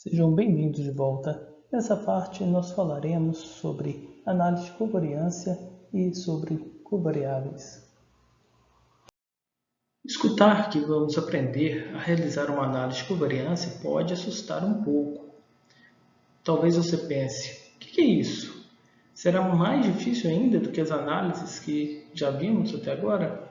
Sejam bem-vindos de volta. Nessa parte nós falaremos sobre análise de covariância e sobre covariáveis. Escutar que vamos aprender a realizar uma análise de covariância pode assustar um pouco. Talvez você pense, o que é isso? Será mais difícil ainda do que as análises que já vimos até agora?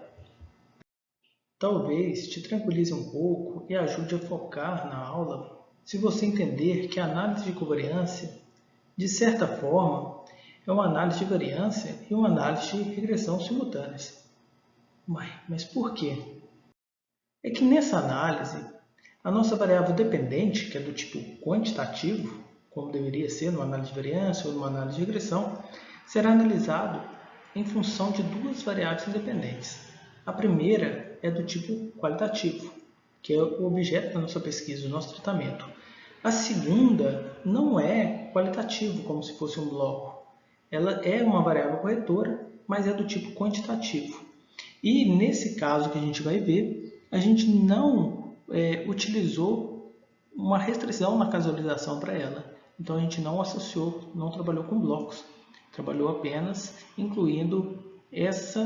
Talvez te tranquilize um pouco e ajude a focar na aula se você entender que a análise de covariância, de certa forma, é uma análise de variância e uma análise de regressão simultâneas. Mas por quê? É que nessa análise, a nossa variável dependente, que é do tipo quantitativo, como deveria ser numa análise de variância ou numa análise de regressão, será analisado em função de duas variáveis independentes. A primeira é do tipo qualitativo, que é o objeto da nossa pesquisa, do nosso tratamento. A segunda não é qualitativo, como se fosse um bloco. Ela é uma variável corretora, mas é do tipo quantitativo. E nesse caso que a gente vai ver, a gente não utilizou uma restrição na casualização para ela. Então a gente não associou, não trabalhou com blocos. Trabalhou apenas incluindo essa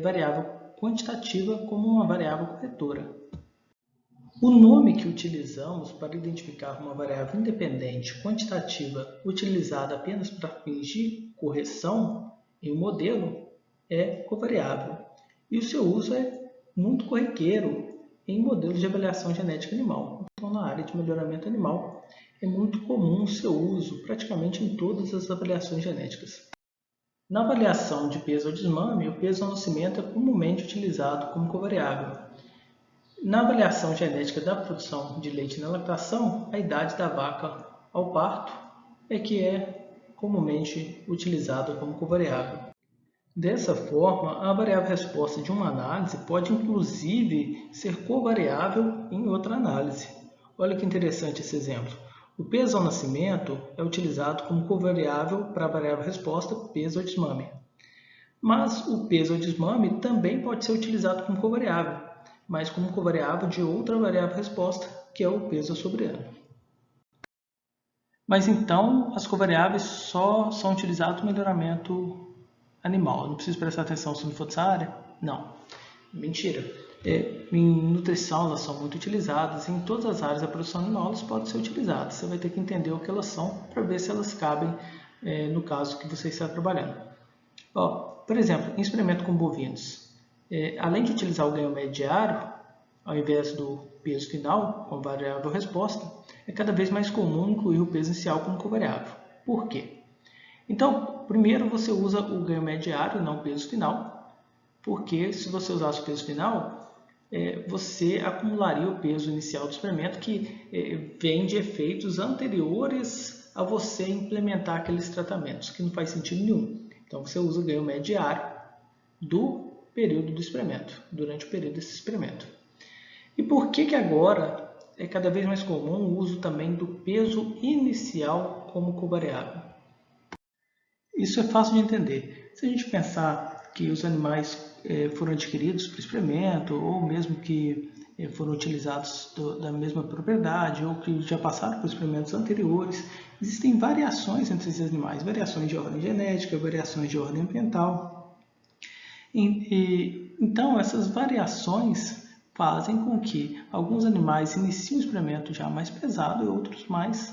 variável quantitativa como uma variável corretora. O nome que utilizamos para identificar uma variável independente quantitativa utilizada apenas para fins de correção em um modelo é covariável. E o seu uso é muito corriqueiro em modelos de avaliação genética animal. Então, na área de melhoramento animal, é muito comum o seu uso praticamente em todas as avaliações genéticas. Na avaliação de peso ao desmame, o peso ao nascimento é comumente utilizado como covariável. Na avaliação genética da produção de leite na lactação, a idade da vaca ao parto é que é comumente utilizada como covariável. Dessa forma, a variável resposta de uma análise pode inclusive ser covariável em outra análise. Olha que interessante esse exemplo. O peso ao nascimento é utilizado como covariável para a variável resposta peso ao desmame. Mas o peso ao desmame também pode ser utilizado como covariável, mas como covariável de outra variável resposta, que é o peso sobre ano. Mas então, as covariáveis só são utilizadas no melhoramento animal. Não preciso prestar atenção se não for dessa área? Não. Mentira. Em nutrição elas são muito utilizadas. Em todas as áreas da produção animal elas podem ser utilizadas. Você vai ter que entender o que elas são para ver se elas cabem no caso que você está trabalhando. Por exemplo, em experimento com bovinos, além de utilizar o ganho médio diário, ao invés do peso final, como variável resposta, é cada vez mais comum incluir o peso inicial como covariável. Por quê? Então, primeiro você usa o ganho médio diário, não o peso final, porque se você usasse o peso final, você acumularia o peso inicial do experimento que vem de efeitos anteriores a você implementar aqueles tratamentos, que não faz sentido nenhum. Então, você usa o ganho médio diário do período do experimento, durante o período desse experimento. E por que agora é cada vez mais comum o uso também do peso inicial como covariável? Isso é fácil de entender. Se a gente pensar que os animais foram adquiridos para experimento, ou mesmo que foram utilizados da mesma propriedade, ou que já passaram por experimentos anteriores, existem variações entre esses animais, variações de ordem genética, variações de ordem ambiental. Então, essas variações fazem com que alguns animais iniciem o experimento já mais pesado e outros mais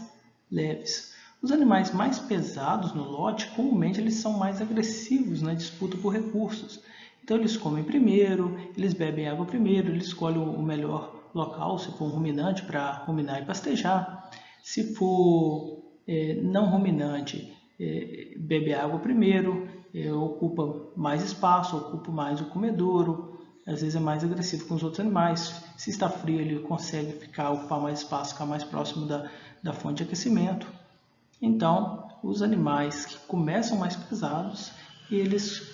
leves. Os animais mais pesados no lote, comumente, eles são mais agressivos na disputa por recursos. Então, eles comem primeiro, eles bebem água primeiro, eles escolhem o melhor local, se for um ruminante, para ruminar e pastejar. Se for não ruminante, bebe água primeiro, ocupa mais espaço, ocupa mais o comedouro, às vezes é mais agressivo com os outros animais. Se está frio, ele consegue ocupar mais espaço, ficar mais próximo da fonte de aquecimento. Então, os animais que começam mais pesados, eles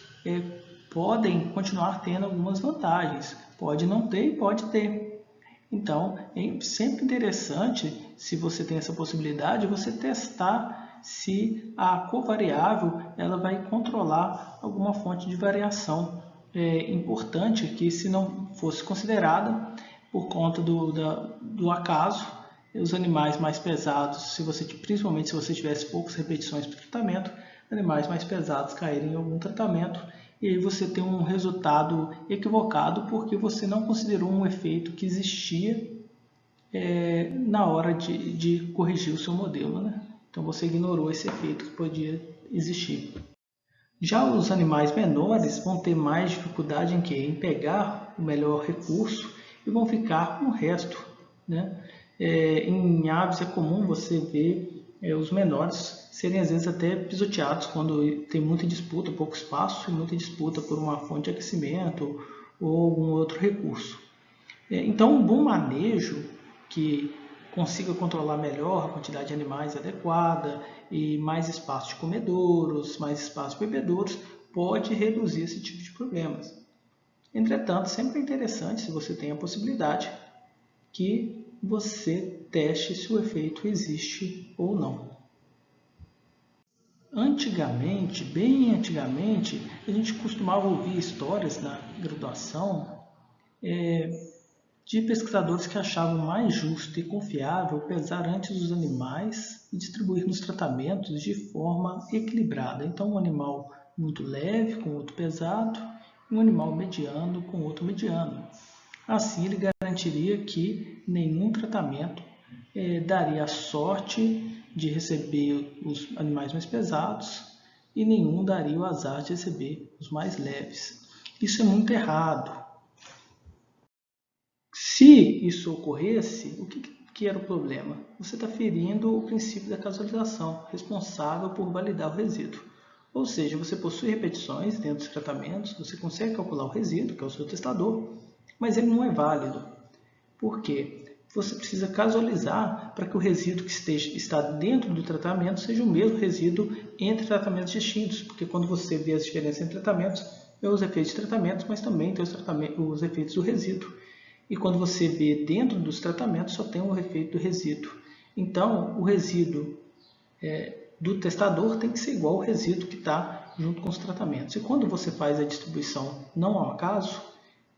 podem continuar tendo algumas vantagens. Pode não ter e pode ter. Então, é sempre interessante, se você tem essa possibilidade, você testar se a covariável ela vai controlar alguma fonte de variação importante que, se não fosse considerada por conta do acaso, os animais mais pesados, principalmente se você tivesse poucas repetições para o tratamento, animais mais pesados caírem em algum tratamento, e aí você tem um resultado equivocado porque você não considerou um efeito que existia na hora de corrigir o seu modelo, né? Então você ignorou esse efeito que podia existir. Já os animais menores vão ter mais dificuldade em quê? Em pegar o melhor recurso e vão ficar com o resto, né? Em aves é comum você ver os menores serem às vezes até pisoteados quando tem muita disputa, pouco espaço e muita disputa por uma fonte de aquecimento ou algum outro recurso. Então, um bom manejo que consiga controlar melhor a quantidade de animais adequada e mais espaço de comedouros, mais espaço de bebedouros, pode reduzir esse tipo de problemas. Entretanto, sempre é interessante, se você tem a possibilidade, que você teste se o efeito existe ou não. Antigamente, bem antigamente, a gente costumava ouvir histórias na graduação de pesquisadores que achavam mais justo e confiável pesar antes os animais e distribuir nos tratamentos de forma equilibrada. Então, um animal muito leve com outro pesado e um animal mediano com outro mediano. Assim, ele garantiria que nenhum tratamento daria a sorte de receber os animais mais pesados e nenhum daria o azar de receber os mais leves. Isso é muito errado. Se isso ocorresse, o que era o problema? Você está ferindo o princípio da casualização, responsável por validar o resíduo. Ou seja, você possui repetições dentro dos tratamentos, você consegue calcular o resíduo, que é o seu testador, mas ele não é válido. Por quê? Você precisa casualizar para que o resíduo que está dentro do tratamento seja o mesmo resíduo entre tratamentos distintos, porque quando você vê as diferenças entre tratamentos, é os efeitos de tratamentos, mas também tem os efeitos do resíduo. E quando você vê dentro dos tratamentos, só tem o efeito do resíduo. Então, o resíduo do testador tem que ser igual ao resíduo que está junto com os tratamentos. E quando você faz a distribuição não ao acaso,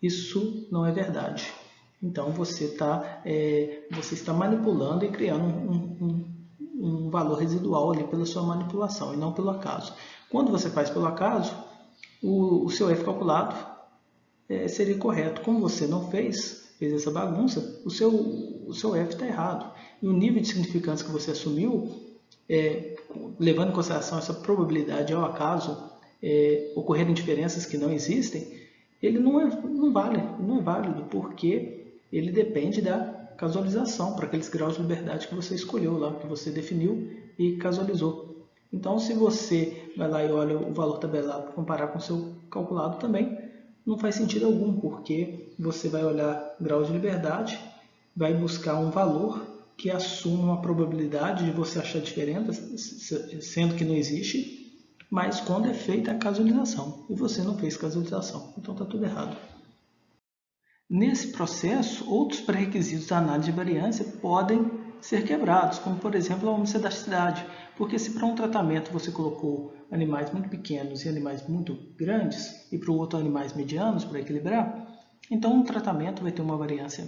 isso não é verdade. Então, você está manipulando e criando um valor residual ali pela sua manipulação e não pelo acaso. Quando você faz pelo acaso, o seu F calculado seria correto. Como você não fez essa bagunça, o seu F está errado. E o nível de significância que você assumiu, levando em consideração essa probabilidade ao acaso ocorrerem diferenças que não existem, ele não é válido, porque ele depende da casualização para aqueles graus de liberdade que você escolheu lá, que você definiu e casualizou. Então, se você vai lá e olha o valor tabelado para comparar com o seu calculado também, não faz sentido algum, porque você vai olhar graus de liberdade, vai buscar um valor que assuma uma probabilidade de você achar diferença, sendo que não existe, mas quando é feita a casualização, e você não fez casualização, então está tudo errado. Nesse processo, outros pré-requisitos da análise de variância podem ser quebrados, como por exemplo a omnidasticidade, porque se para um tratamento você colocou animais muito pequenos e animais muito grandes, e para o outro animais medianos para equilibrar, então um tratamento vai ter uma variância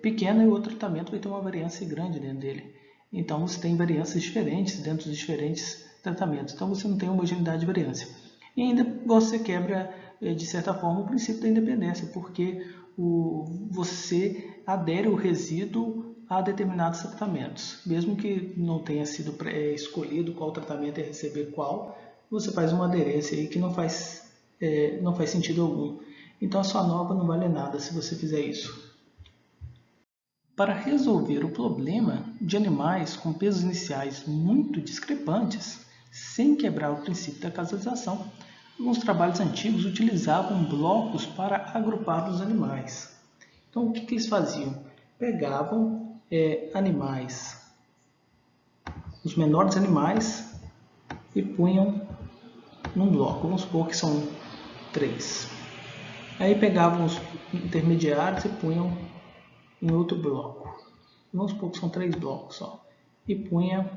pequena e o outro tratamento vai ter uma variância grande dentro dele. Então você tem variâncias diferentes dentro dos diferentes tratamentos, então você não tem homogeneidade de variância. E ainda você quebra, de certa forma, o princípio da independência, porque você adere o resíduo a determinados tratamentos. Mesmo que não tenha sido escolhido qual tratamento ia receber qual, você faz uma aderência aí que não faz sentido algum. Então a sua nova não vale nada se você fizer isso. Para resolver o problema de animais com pesos iniciais muito discrepantes, sem quebrar o princípio da casualização, alguns trabalhos antigos utilizavam blocos para agrupar os animais. Então, o que eles faziam? Pegavam animais, os menores animais, e punham num bloco. Vamos supor que são 3. Aí pegavam os intermediários e punham em outro bloco. Vamos supor que são 3 blocos só. E punha,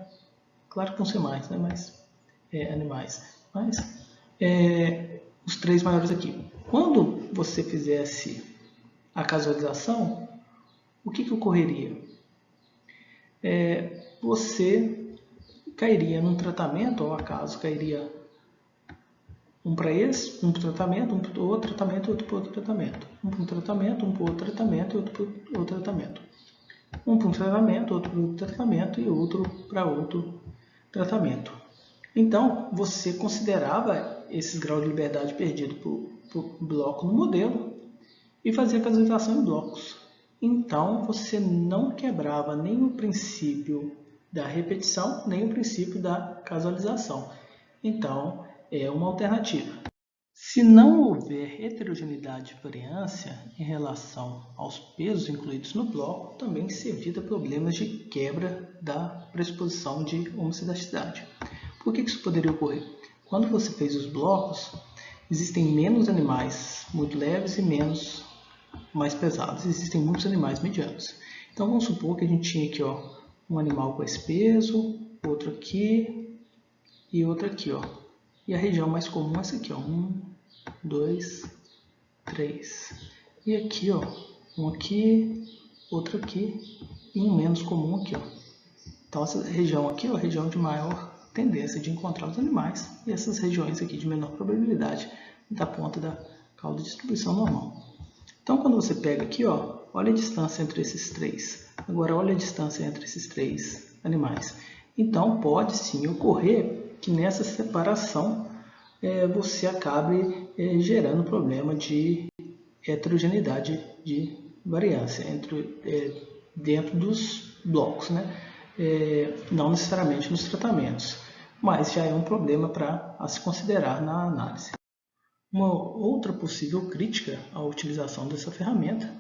claro que vão ser mais, né? Mas animais. Mas os 3 maiores aqui. Quando você fizesse a casualização, o que ocorreria? você cairia num tratamento, ao acaso cairia um para esse, um para tratamento, um para outro tratamento, outro para outro tratamento. Um para um tratamento, um para outro tratamento, outro para outro tratamento. Um para um tratamento, outro para outro tratamento e outro para outro tratamento. Então, você considerava esses graus de liberdade perdido por bloco no modelo e fazia casalização em blocos. Então, você não quebrava nem o princípio da repetição, nem o princípio da casualização. Então, é uma alternativa. Se não houver heterogeneidade e variância em relação aos pesos incluídos no bloco, também se evita problemas de quebra da pressuposição de homocidasticidade. Por que isso poderia ocorrer? Quando você fez os blocos, existem menos animais muito leves e menos mais pesados. Existem muitos animais medianos. Então vamos supor que a gente tinha aqui um animal com esse peso, outro aqui e outro aqui. E a região mais comum é essa aqui, 1, 2, 3. E aqui, um aqui, outro aqui e um menos comum aqui. Então essa região aqui é a região de maior tendência de encontrar os animais e essas regiões aqui de menor probabilidade da ponta da cauda de distribuição normal. Então quando você pega aqui, olha a distância entre esses três. Agora olha a distância entre esses três animais. Então pode sim ocorrer que nessa separação você acabe gerando problema de heterogeneidade de variância dentro dos blocos, né? Não necessariamente nos tratamentos, mas já é um problema a se considerar na análise. Uma outra possível crítica à utilização dessa ferramenta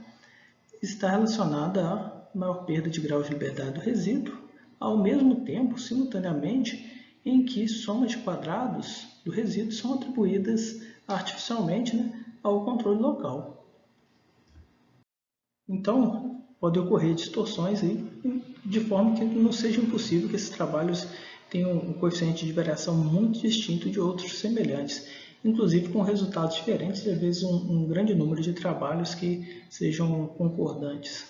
está relacionada à maior perda de grau de liberdade do resíduo, ao mesmo tempo, simultaneamente, em que somas de quadrados do resíduo são atribuídas artificialmente, né, ao controle local. Então, pode ocorrer distorções aí, de forma que não seja impossível que esses trabalhos tenham um coeficiente de variação muito distinto de outros semelhantes, inclusive com resultados diferentes e às vezes um grande número de trabalhos que sejam concordantes.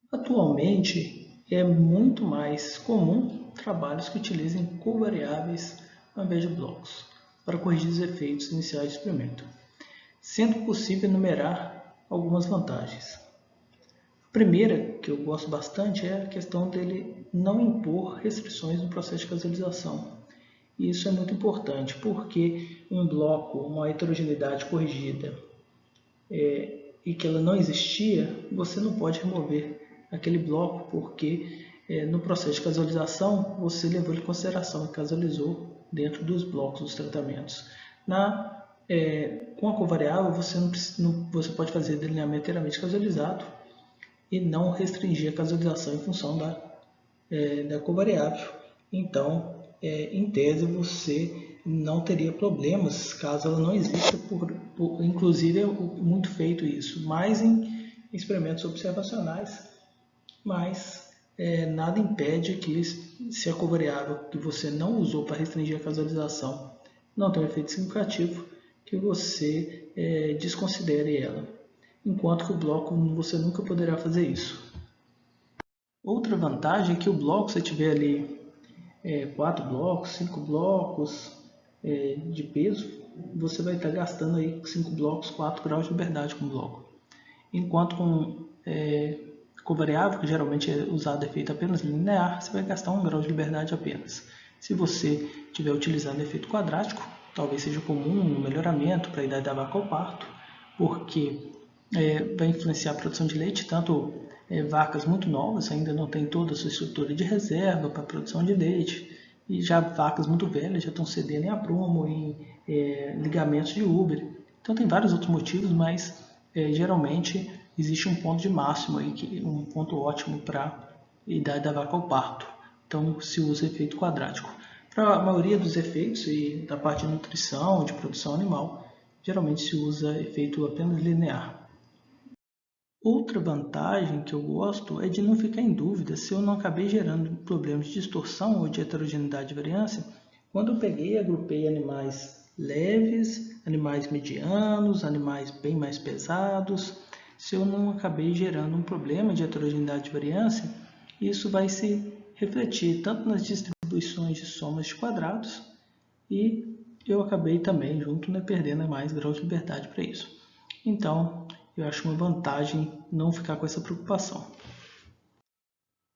Atualmente, é muito mais comum trabalhos que utilizem covariáveis ao invés de blocos para corrigir os efeitos iniciais do experimento, sendo possível enumerar algumas vantagens. A primeira, que eu gosto bastante, é a questão dele não impor restrições no processo de casualização. E isso é muito importante, porque um bloco, uma heterogeneidade corrigida e que ela não existia, você não pode remover aquele bloco, porque no processo de casualização você levou em consideração e casualizou dentro dos blocos dos tratamentos. Com a covariável, você pode fazer delineamento inteiramente casualizado e não restringir a casualização em função da covariável. Então, em tese, você não teria problemas caso ela não exista, inclusive é muito feito isso, mais em experimentos observacionais, mas nada impede que, se a covariável que você não usou para restringir a casualização não tem um efeito significativo, que você desconsidere ela, enquanto que o bloco você nunca poderá fazer isso. Outra vantagem é que o bloco, se tiver ali 4 blocos, 5 blocos de peso, você vai estar gastando aí 5 blocos, 4 graus de liberdade com o bloco. Enquanto com covariável, que geralmente é usado efeito apenas linear, você vai gastar 1 grau de liberdade apenas. Se você tiver utilizando efeito quadrático, talvez seja comum no melhoramento para a idade da vaca ao parto, porque vai influenciar a produção de leite, tanto vacas muito novas, ainda não tem toda a sua estrutura de reserva para a produção de leite, e já vacas muito velhas já estão cedendo em aprumo, em ligamentos de Uber. Então tem vários outros motivos, mas geralmente existe um ponto de máximo, aí, um ponto ótimo para a idade da vaca ao parto. Então se usa efeito quadrático. Para a maioria dos efeitos e da parte de nutrição, de produção animal, geralmente se usa efeito apenas linear. Outra vantagem que eu gosto é de não ficar em dúvida se eu não acabei gerando problemas de distorção ou de heterogeneidade de variância quando eu peguei e agrupei animais leves, animais medianos, animais bem mais pesados, se eu não acabei gerando um problema de heterogeneidade de variância Isso vai se refletir tanto nas distribuições de somas de quadrados e eu acabei também junto, né, perdendo mais grau de liberdade para isso. Então, eu acho uma vantagem não ficar com essa preocupação.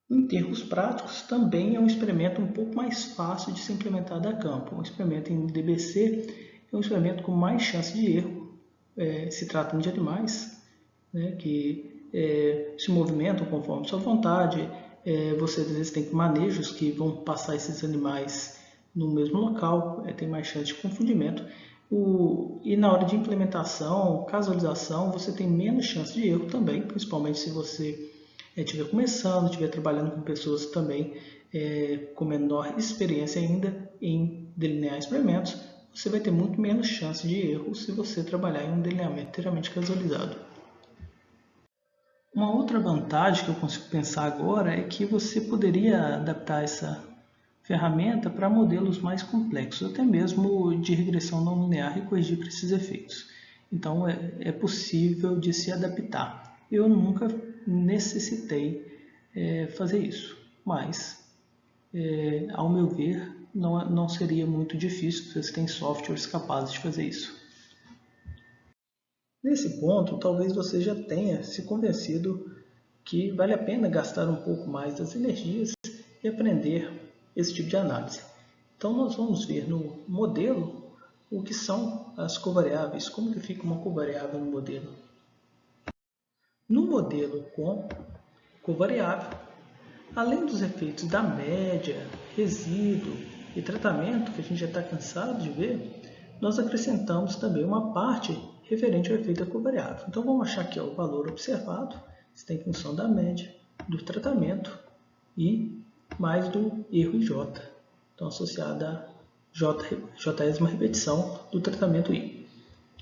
Em termos práticos, também é um experimento um pouco mais fácil de se implementar da campo. Um experimento em DBC é um experimento com mais chance de erro, se tratando de animais, né, que se movimentam conforme sua vontade. Você às vezes tem manejos que vão passar esses animais no mesmo local, tem mais chance de confundimento. E na hora de implementação, casualização, você tem menos chance de erro também, principalmente se você estiver começando, estiver trabalhando com pessoas também com menor experiência ainda em delinear experimentos, você vai ter muito menos chance de erro se você trabalhar em um delineamento inteiramente casualizado. Uma outra vantagem que eu consigo pensar agora é que você poderia adaptar essa ferramenta para modelos mais complexos, até mesmo de regressão não linear e corrigir para esses efeitos. Então é possível de se adaptar. Eu nunca necessitei fazer isso, mas ao meu ver não seria muito difícil, vocês têm softwares capazes de fazer isso. Nesse ponto, talvez você já tenha se convencido que vale a pena gastar um pouco mais das energias e aprender esse tipo de análise. Então nós vamos ver no modelo o que são as covariáveis, como que fica uma covariável no modelo. No modelo com covariável, além dos efeitos da média, resíduo e tratamento, que a gente já está cansado de ver, nós acrescentamos também uma parte referente ao efeito da covariável. Então vamos achar que o valor observado está em função da média, do tratamento e mais do erro em J, então associado a Jésima repetição do tratamento I.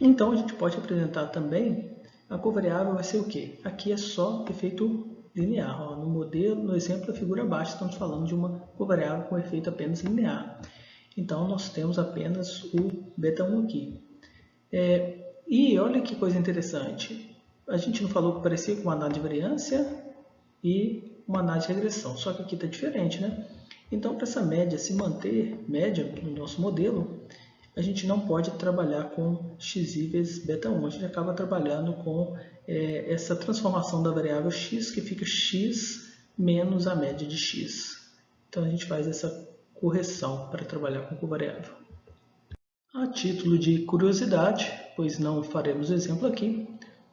Então a gente pode apresentar também a covariável vai ser o quê? Aqui é só efeito linear. Ó. No modelo, no exemplo da figura abaixo, estamos falando de uma covariável com efeito apenas linear. Então nós temos apenas o beta1 aqui. E olha que coisa interessante. A gente não falou que parecia com uma análise de variância e uma análise de regressão, só que aqui está diferente, né? Então, para essa média se manter média no nosso modelo, a gente não pode trabalhar com xi vezes beta1, a gente acaba trabalhando com essa transformação da variável x, que fica x menos a média de x. Então, a gente faz essa correção para trabalhar com covariável. A título de curiosidade, pois não faremos exemplo aqui,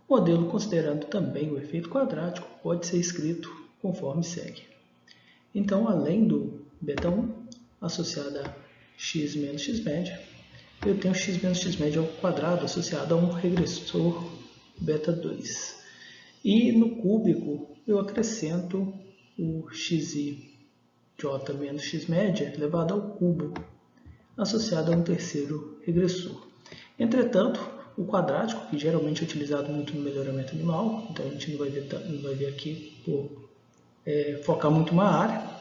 o modelo considerando também o efeito quadrático pode ser escrito conforme segue. Então, além do beta1 associado a x menos x média, eu tenho x menos x média ao quadrado associado a um regressor beta2. E no cúbico eu acrescento o xi j menos x média elevado ao cubo, associado a um terceiro regressor. Entretanto, o quadrático, que geralmente é utilizado muito no melhoramento animal, então a gente não vai ver aqui por focar muito uma área,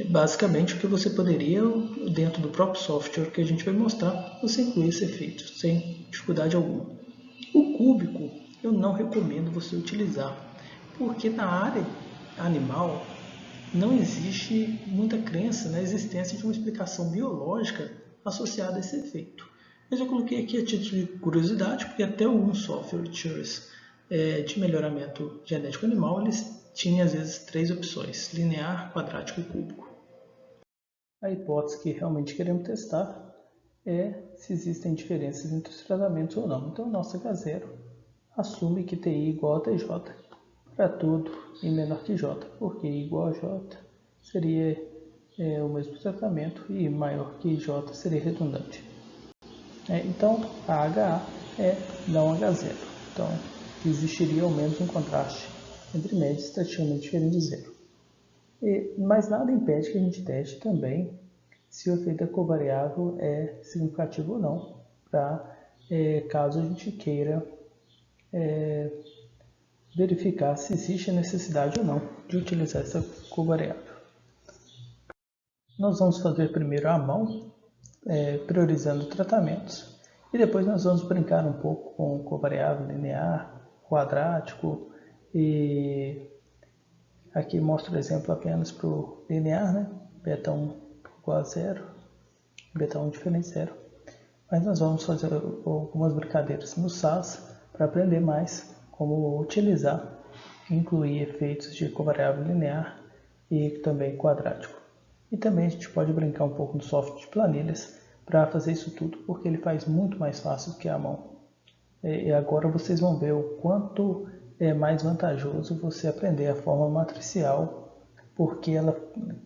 basicamente o que você poderia, dentro do próprio software que a gente vai mostrar, você incluir esse efeito, sem dificuldade alguma. O cúbico eu não recomendo você utilizar, porque na área animal não existe muita crença na existência de uma explicação biológica associada a esse efeito. Mas eu coloquei aqui a título de curiosidade, porque até alguns softwares de melhoramento genético animal, eles tinham às vezes 3 opções, linear, quadrático e cúbico. A hipótese que realmente queremos testar é se existem diferenças entre os tratamentos ou não. Então, nosso H0 assume que TI igual a TJ para tudo e menor que J, porque I igual a J seria o mesmo tratamento e maior que J seria redundante. Então, a HA é não H0. Então, existiria ao menos um contraste entre médias estatisticamente diferentes de zero. Mas nada impede que a gente teste também se o efeito da covariável é significativo ou não, para caso a gente queira verificar se existe a necessidade ou não de utilizar essa covariável. Nós vamos fazer primeiro à mão, priorizando tratamentos, e depois nós vamos brincar um pouco com covariável linear, quadrático e Aqui mostra o exemplo apenas para o linear, né? Beta 1 igual a 0, beta 1 diferente de 0. Mas nós vamos fazer algumas brincadeiras no SAS para aprender mais como utilizar e incluir efeitos de covariável linear e também quadrático. E também a gente pode brincar um pouco no software de planilhas para fazer isso tudo, porque ele faz muito mais fácil do que a mão. E agora vocês vão ver o quanto é mais vantajoso você aprender a forma matricial, porque ela,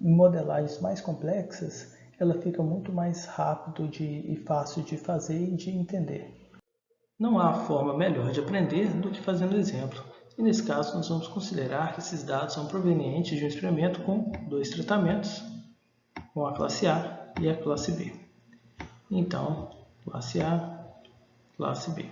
em modelagens mais complexas, ela fica muito mais rápido e fácil de fazer e de entender. Não há forma melhor de aprender do que fazendo exemplo. E nesse caso, nós vamos considerar que esses dados são provenientes de um experimento com 2 tratamentos, com a classe A e a classe B. Então, classe A, classe B.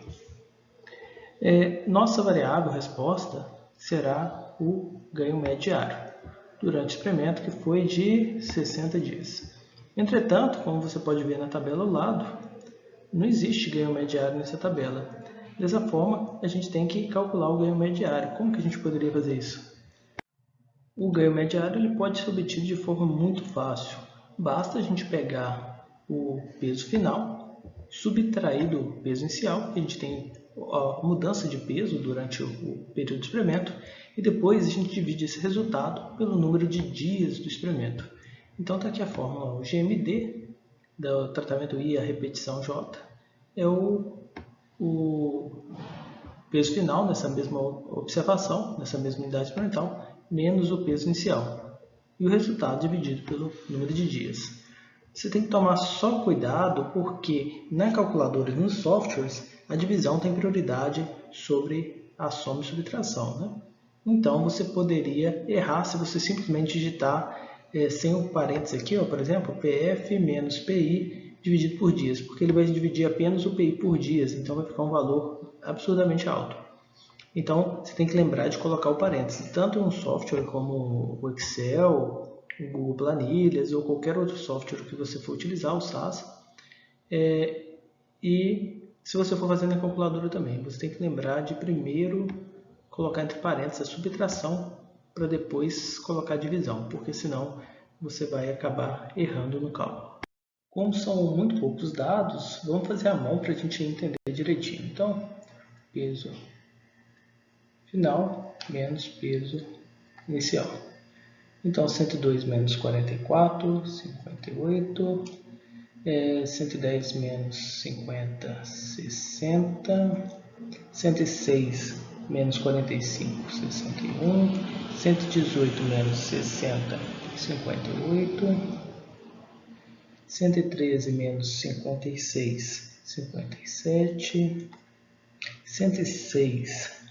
Nossa variável resposta será o ganho médio diário, durante o experimento que foi de 60 dias. Entretanto, como você pode ver na tabela ao lado, não existe ganho médio diário nessa tabela. Dessa forma, a gente tem que calcular o ganho médio diário. Como que a gente poderia fazer isso? O ganho médio diário ele pode ser obtido de forma muito fácil. Basta a gente pegar o peso final, subtrair do peso inicial, que a gente tem a mudança de peso durante o período de experimento, e depois a gente divide esse resultado pelo número de dias do experimento. Então está aqui a fórmula, o GMD do tratamento I, a repetição J, é o peso final nessa mesma observação, nessa mesma unidade experimental, menos o peso inicial. E o resultado dividido pelo número de dias. Você tem que tomar só cuidado porque na calculadora e nos softwares a divisão tem prioridade sobre a soma e subtração, né? Então você poderia errar se você simplesmente digitar sem o parênteses aqui, ó, por exemplo, PF menos PI dividido por dias, porque ele vai dividir apenas o PI por dias, então vai ficar um valor absurdamente alto. Então você tem que lembrar de colocar o parênteses, tanto em um software como o Excel, o Google Planilhas ou qualquer outro software que você for utilizar, o SAS. E se você for fazer na calculadora também, você tem que lembrar de primeiro colocar entre parênteses a subtração para depois colocar a divisão, porque senão você vai acabar errando no cálculo. Como são muito poucos dados, vamos fazer a mão para a gente entender direitinho. Então, peso final menos peso inicial. Então, 102 menos 44, 58. 110 menos 50, 60. 106 menos 45, 61. 118 menos 60, 58. 113 menos 56, 57. 106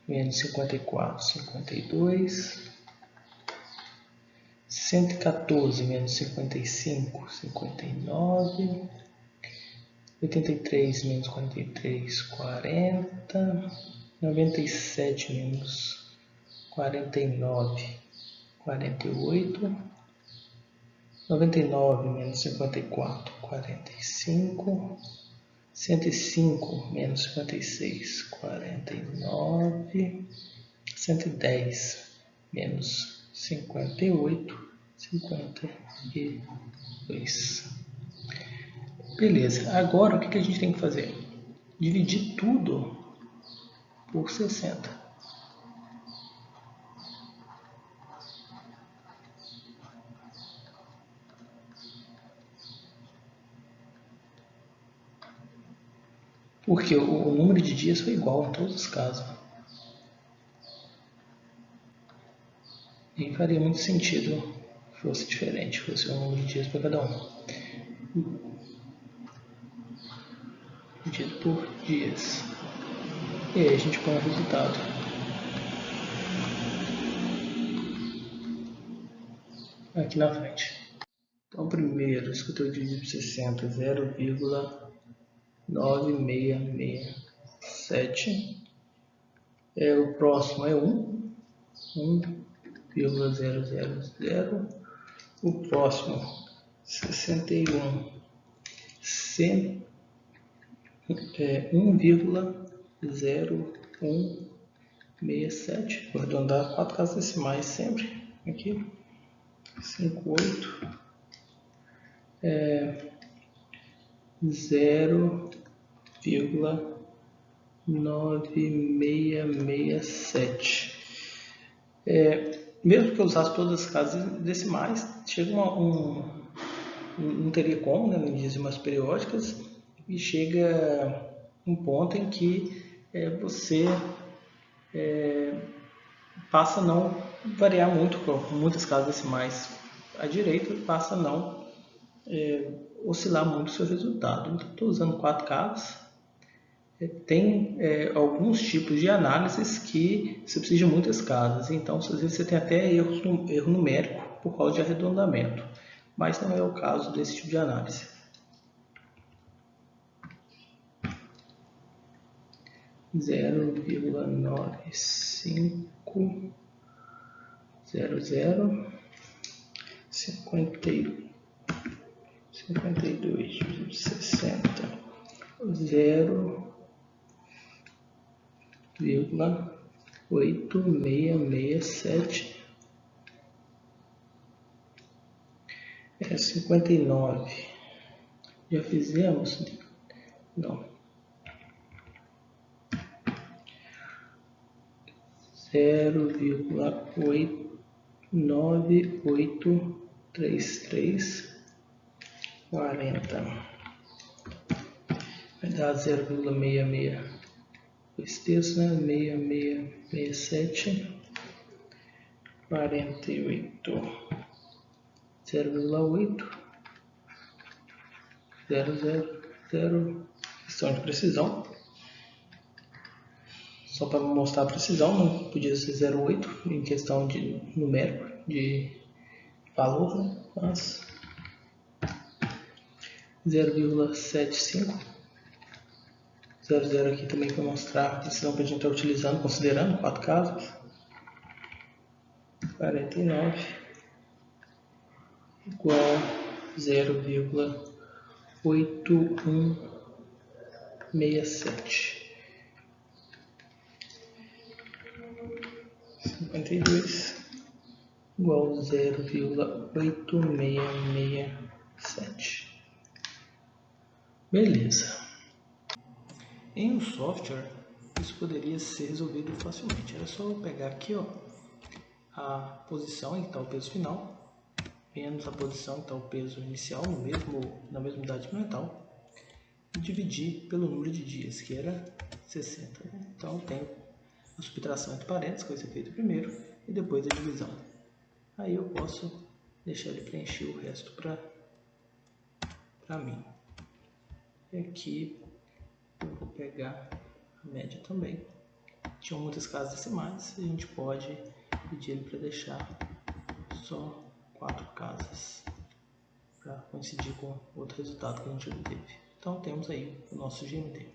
menos 54, 52. 114 menos 55, 59. 83 menos 43, 40. 97 menos 49, 48. 99 menos 54, 45. 105 menos 56, 49. 110 menos 58, 52. Beleza, agora o que a gente tem que fazer? Dividir tudo por 60. Porque o número de dias foi igual em todos os casos. Nem faria muito sentido se fosse diferente, fosse o número de dias para cada um. Dividido por dias. E aí a gente põe o resultado. Aqui na frente. Então, primeiro, isso que eu estou dividindo por 60, 0,9667. O próximo é 1, 1,000. O próximo, 61, 1,01 67, vou arredondar 4 casas decimais sempre, aqui, 58, 0,9667. Mesmo que eu usasse todas as casas decimais, chega não teria como, né, em dízimas periódicas, e chega um ponto em que você passa a não variar muito com muitas casas decimais à direita, passa a não oscilar muito o seu resultado. Então, estou usando 4 casas. Tem alguns tipos de análises que você precisa de muitas casas, então às vezes você tem até erro numérico por causa de arredondamento, mas não é o caso desse tipo de análise. 0,9500 52,60 0,8667 59. Já fizemos? Não. 0,9833 40. Vai dar 0,66. 2 terços, né? 6667 48. 0,8 000. Questão de precisão. Só para mostrar a precisão, não podia ser 0,8 em questão de numérico, de valor, né? Mas 0,75. 00 aqui também para mostrar a precisão que a gente está utilizando, considerando 4 casas. 49 igual 0,8167. 52 igual 0,8667. Beleza. Em um software, isso poderia ser resolvido facilmente. Era só eu pegar aqui, ó, a posição em que está o peso final, menos a posição em que está o peso inicial, na mesma unidade experimental, e dividir pelo número de dias, que era 60. Então, eu tenho a subtração entre parênteses, que vai ser feita primeiro, e depois a divisão. Aí eu posso deixar ele preencher o resto para mim. E aqui eu vou pegar a média também. Tinham muitas casas decimais, a gente pode pedir ele para deixar só 4 casas para coincidir com outro resultado que a gente obteve. Então temos aí o nosso GMT.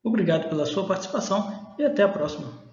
Obrigado pela sua participação e até a próxima.